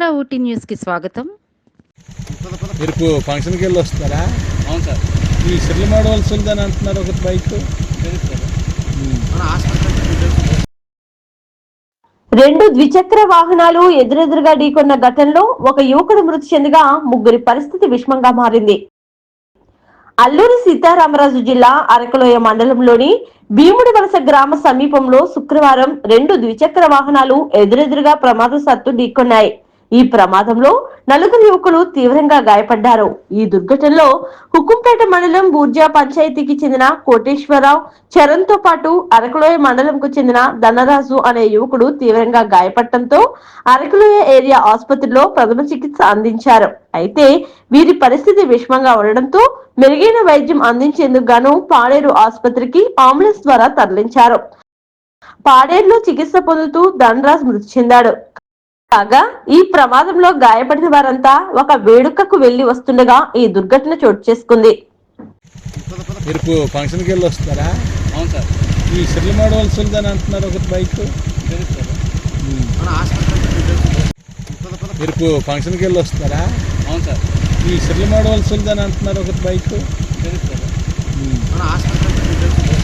మన ఊటీ న్యూస్కి స్వాగతం. మీరు ఫంక్షన్కి వెళ్ళి వస్తారా? అవును సార్. ఈ సిర్లమాడ వలసలని అంటున్నారు ఒక బైక్. రెండు ద్విచక్ర వాహనాలు ఎదురెదురుగా ఢీకొన్న ఘటనలో ఒక యువకుడు మృతి చెందగా ముగ్గురి పరిస్థితి విషమంగా మారింది. అల్లూరి సీతారామరాజు జిల్లా అరకలోయ మండలంలోని భీముడి వలస గ్రామ సమీపంలో శుక్రవారం రెండు ద్విచక్ర వాహనాలు ఎదురెదురుగా ప్రమాదవశాత్తు ఢీకొన్నాయి. ఈ ప్రమాదంలో నలుగురు యువకులు తీవ్రంగా గాయపడ్డారు. ఈ దుర్ఘటనలో హుకుంపేట మండలం బూర్జా పంచాయతీకి చెందిన కోటేశ్వరరావు చరణ్ తో పాటు అరకలోయ మండలంకు చెందిన ధనరాజు అనే యువకుడు తీవ్రంగా గాయపడటంతో అరకలోయ ఏరియా ఆసుపత్రిలో ప్రథమ చికిత్స అందించారు. అయితే వీరి పరిస్థితి విషమంగా ఉండడంతో మెరుగైన వైద్యం అందించేందుకు గాను పాడేరు ఆసుపత్రికి అంబులెన్స్ ద్వారా తరలించారు. పాడేరులో చికిత్స పొందుతూ ధనరాజ్ మృతి చెందాడు. కాగా ఈ ప్రమాదంలో గాయపడిన వారంతా ఒక వేడుకకు వెళ్లి వస్తుండగా ఈ దుర్ఘటన చోటు చేసుకుంది. మీరు ఫంక్షన్కి వెళ్ళి వస్తారా? అవును సార్. ఈ సిర్లమాడ వలసలని అంటున్నారు ఒక బైక్. మీరు ఫంక్షన్కి వెళ్ళి వస్తారా? అవును సార్. ఈ సిర్లమాడ వలసలని అంటున్నారు ఒక బైక్.